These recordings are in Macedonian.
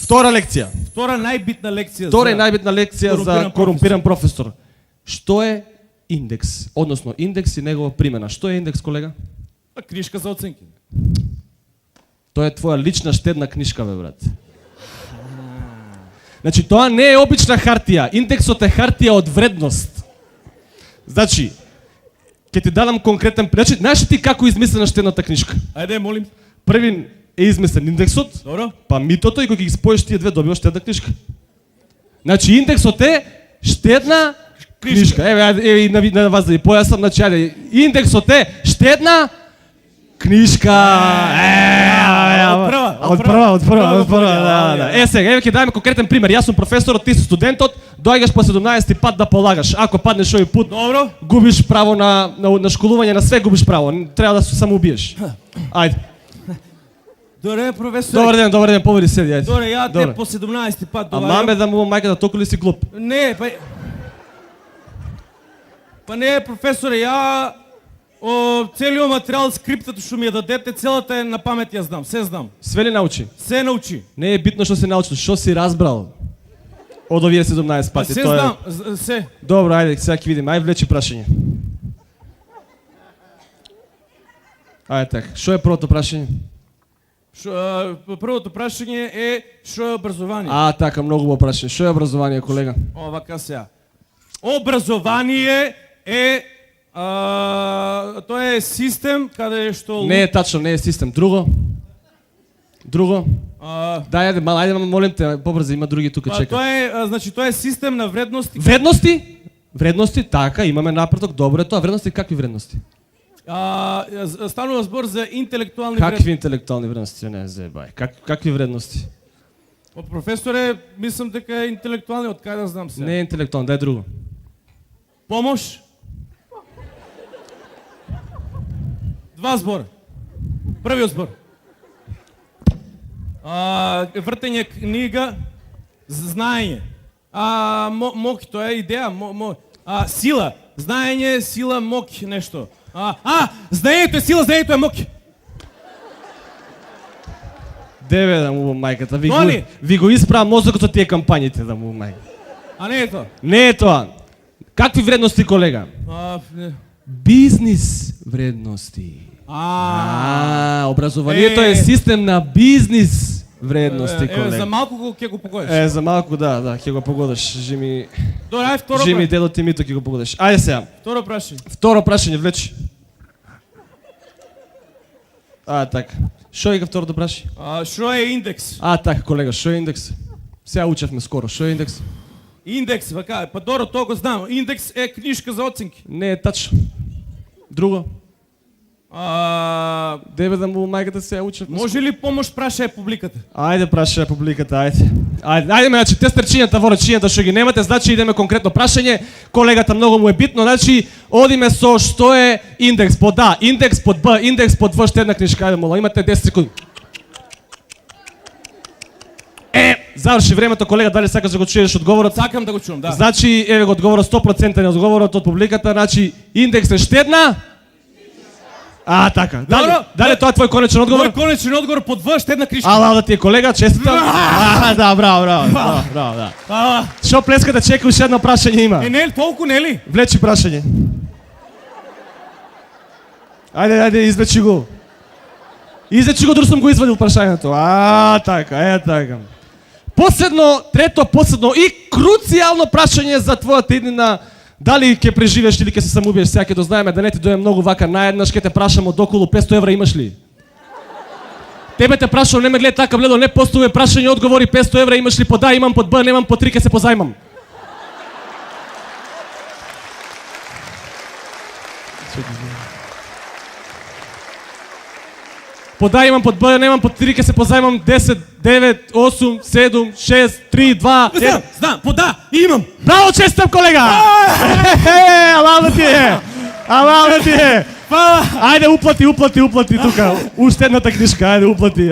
Втора лекција. Втора најбитна лекција. Втора најбитна лекција за корумпиран професор. Што е индекс? Односно, индекс и негова примена. Што е индекс, колега? Книжка за оценки. Тоа е твоја лична штедна книжка, бе, брат. Значи, тоа не е обична хартија. Индексот е хартија од вредност. Значи, ќе ти дадам конкретен... Значи, знаеш ти како измислена штедната книжка? Ајде, молим. Први е измислен индексот, Добро. па митото и кога ги споиш тие две добиваш штедна книжка. Значи, индексот е штедна книжка. Еве и на вас да ви појаснам, значи, ајде, индексот е штедна книжка. Од прва. Сега, еве ќе дадеме конкретен пример. Јас сум професорот, ти си студентот, доаѓаш по 17-ти пат да полагаш. Ако паднеш овој пат, Добро. губиш право на школување, на све губиш право. Треба да се самоубиеш. Ајде. Добре, професор. Добар ден, поведи седи, ајде. Добре, ја те по 17-ти пат А доаѓам. маме да му мајка да толку ли си глуп? Не, па не, професоре, ја целиот материјал, скриптот што ми ја дадете, целата е на памет ја знам, се знам. Све ли научи? Се научи. Не е битно што си научил, што си разбрал од овие 17 Па пати. се тоа е... знам, се. Добро, ајде, сега ќе видиме. Ајде, влечи прашање. Ајде така. Што е првото прашање? Првото прашање е што е образование. Така, многу убаво прашање. Што е образование, колега? Вака сега. Образование е тоа е систем каде што Не е тачно, не е систем. Друго? Дај, ајде, молим те, побрзо, има други тука чека. Тоа е, значи, тоа е систем на вредности. Вредности? Вредности, така, имаме напредок, добро е тоа. Вредности, какви вредности? Станува збор за интелектуални Какви интелектуални вредности? Не, зебај. Какви вредности? Професоре, мислам дека е интелектуални, од каде да знам се. Не е интелектуални, дај друго. Помош. Два збора. Првиот збор. Вртење книга, знаење. Мок, тоа е идеја. Сила. Знаење, сила, мок, нешто. Знаењето е сила, знаењето е мок. Деве да му мајката, Толи? ви го исправа мозокот од тие кампањите да му мајка. Не е тоа. Не е тоа. Какви вредности, колега? Бизнис вредности. Образованието е систем на бизнис вредности, колега. За малку ќе го погодиш. За малку, да, ќе го погодиш. Жими второ дедот и мито ќе го погодиш. Ајде сега. Второ прашање. Второ прашање, влечи. Така. Што е второто прашање? Што е индекс? Така, колега, што е индекс? Сега учевме скоро, што е индекс? Индекс, вака, па добро, тоа го знам. Индекс е книжка за оценки. Не е тачно. Друго? Деве да му мајката се учат. Може ли помош прашаја публиката? Ајде прашаја публиката, ајде. Ајде, значи те стрчињата во речињата што ги немате, значи идеме конкретно прашање. Колегата многу му е битно, значи одиме со што е индекс под А, индекс под Б, индекс под В, штедна книжка. Ајде мола, имате 10 секунди. Заврши времето, колега, дали сакаш да го чуеш одговорот? Сакам да го чувам, да. Значи, еве го одговорот 100% на одговорот од публиката, значи индекс е штедна. Така. Дали тоа е твој конечен одговор? Мој конечен одговор под В, штедна книжка. Да ти е колега, честитам. Да, браво. Што плескате, чека уште едно прашање има. Не, толку нели? Влечи прашање. Ајде, извлечи го. Друг сум го извадил прашањето. Така. Трето последно и круцијално прашање за твојата иднина. Дали ќе преживееш или ќе се самоубиеш, сега ќе дознаеме, да не ти дојде многу вака наеднаш, ќе те прашам од околу 500 евра имаш ли? Тебе те прашам, не ме гледа така бледо, не постојува прашање, одговори 500 евра имаш ли под А, имам под Б, немам под 3, ќе се позајмам. Под А имам, под Б немам, под 3 ќе се позајмам. 10, 9, 8, 7, 6, 3, 2, 1. Знам, под А имам. Браво, честитам, колега! Алал ти е! Ајде, уплати тука. Уште едната книжка, ајде, уплати.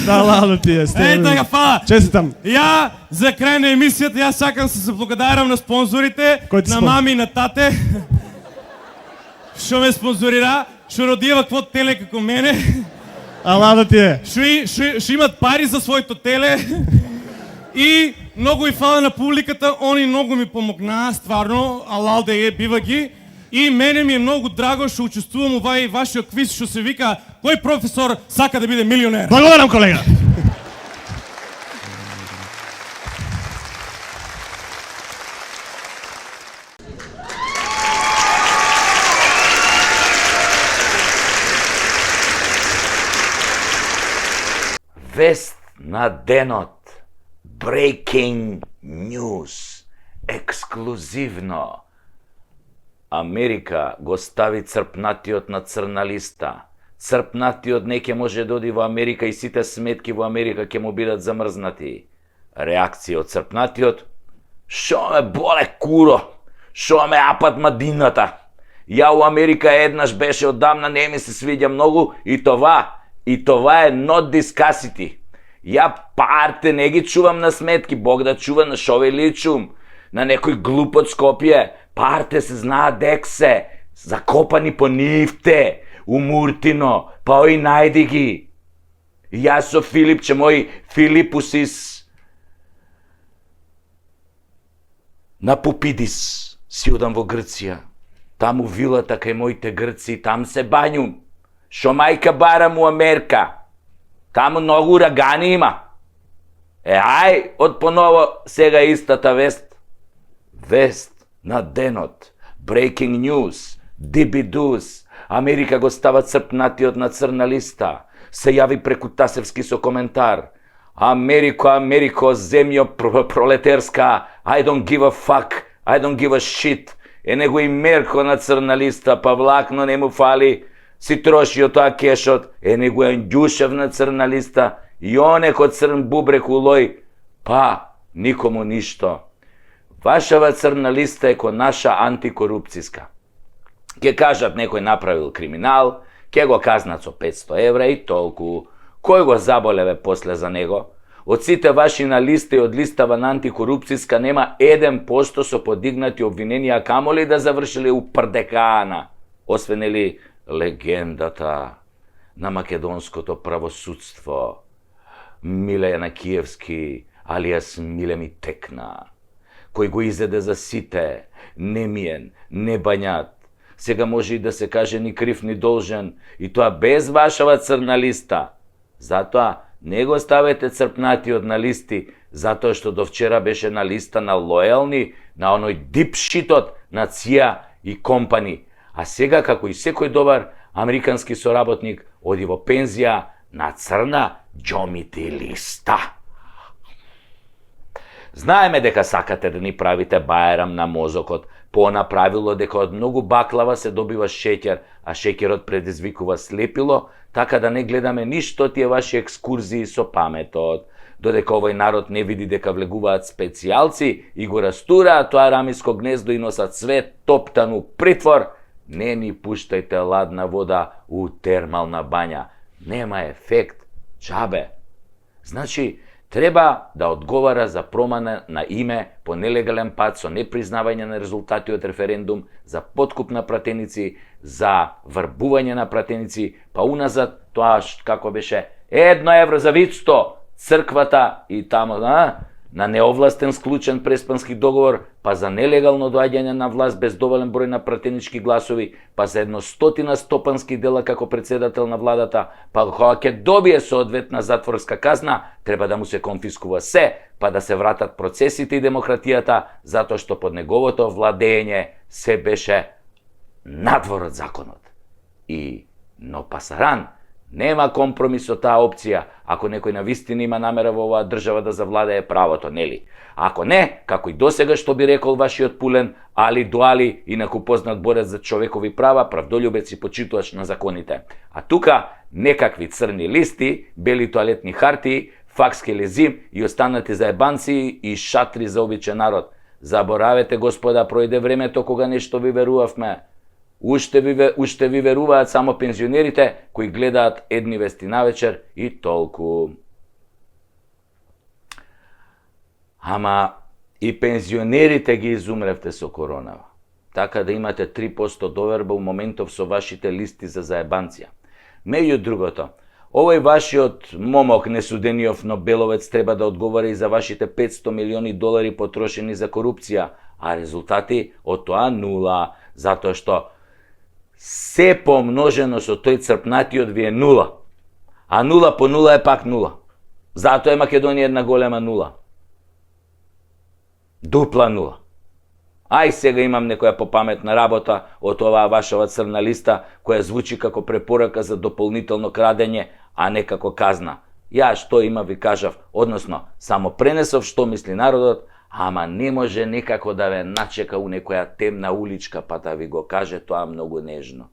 Алал ти е. Така, фала. Честитам. Ја, за крај на емисијата, јас сакам се заблагодарам на спонзорите, на мами и на тате. Што ме спонзорира, што родија кво теле како мене. Алал ти е. Што имат пари за своето теле. И многу и фала на публиката, они многу ми помогнаа, стварно, алал да е, бива ги. И мене ми е многу драго што учествувам овај вашиот квиз што се вика кој професор сака да биде милионер. Благодарам, колега. Вест на денот. Breaking news. Ексклузивно. Америка го стави црпнатиот на црна листа. Црпнатиот не ќе може да оди во Америка и сите сметки во Америка ќе му бидат замрзнати. Реакција од црпнатиот: шо ме боле куро, шо ме апат мадината. Ја у Америка еднаш беше, одамна не ми се свиѓа многу и това е not discussity. Ја парте не ги чувам на сметки, Бог да чува, на шо ви личум, на некој глуп од Скопје. Парте се знаат дек се, закопани по нивте, у Муртино, па ој најди ги. Јас со Филипче, мој Филипусис, на Пупидис, си одам во Грција. Таму вилата кај моите грци, там се бањум. Шо мајка барам у Америка. Таму многу урагани има. Ај, од поново сега истата вест. Вест на денот. Breaking news. Дибидус. Америка го става црпнатиот на црна листа. Се јави преку Тасевски со коментар. Америко, земјо пролетерска. I don't give a fuck. I don't give a shit. Него и Мерко на црна листа, па влакно не му фали. Си трошио тоа кешот, него е Ѓушев на црна листа, и онеко црн бубрек улој, па никому ништо. Вашава црна листа е ко наша антикорупцијска. Ке кажат некој направил криминал, ке го казнат со 500 евра и толку. Кој го заболеве после за него? Од сите ваши на листа и од листава на антикорупцијска нема 1% со подигнати обвиненија, камоли да завршили у прдекана, освен ли легендата на македонското правосудство, Миле Јанакиевски, алијас Миле ми текна, кој го изеде за сите, немиен, небањат. Сега може и да се каже ни крив ни должен, и тоа без вашава црна листа. Затоа не го ставете црпнатиот на листи, затоа што до вчера беше на листа на лојални, на оној дипшитот на ЦИА и компани. А сега, како и секој добар американски соработник, оди во пензија на црна џомити листа. Знаеме дека сакате да ни правите бајрам на мозокот, по она правило дека од многу баклава се добива шеќер, а шеќерот предизвикува слепило, така да не гледаме ништо тие ваши екскурзии со паметот. Додека овој народ не види дека влегуваат специјалци и го растураат тоа рамиско гнездо и носат свет топтан у притвор, не ни пуштајте ладна вода у термална бања. Нема ефект, џабе. Значи, треба да одговара за промана на име по нелегален пат со непризнавање на резултати од референдум, за подкуп на пратеници, за врбување на пратеници, па уназад тоа како беше 1 евро за Вицто, црквата и тамо, на неовластен склучен преспански договор, па за нелегално доаѓање на власт без доволен број на пратенички гласови, па за 100 стопански дела како председател на владата, па кога ќе добие соодветна затворска казна, треба да му се конфискува се, па да се вратат процесите и демократијата, затоа што под неговото владење се беше надвор од законот. Но пасаран, нема компромис со таа опција, ако некој навистина има намера во оваа држава да завладее правото, нели? Ако не, како и досега што би рекол вашиот Пулен, Али Дуали, инаку познат борец за човекови права, правдолюбец и почитувач на законите. А тука некакви црни листи, бели тоалетни хартии, факски лезим и останати заебанци и шатри за обичен народ. Заборавете, господа, пројде времето кога нешто ви верувавме. Уште ви веруваат само пензионерите кои гледаат едни вести навечер и толку. Ама и пензионерите ги изумревте со коронава. Така да имате 3% доверба у моментов со вашите листи за заебанција. Меѓу другото, Овој вашиот момок несудениот Нобеловец треба да одговара и за вашите 500 милиони долари потрошени за корупција, а резултати од тоа нула, затоа што се помножено со тој црпнатиот ви е нула. А нула по нула е пак нула. Затоа е Македонија една голема нула. Дупла нула. Ај сега имам некоја попаметна работа од оваа вашава црна листа, која звучи како препорака за дополнително крадење, а не како казна. Ја што има ви кажав, односно, само пренесов што мисли народот, ама не може некако да ве начека у некоја темна уличка па да ви го каже тоа многу нежно.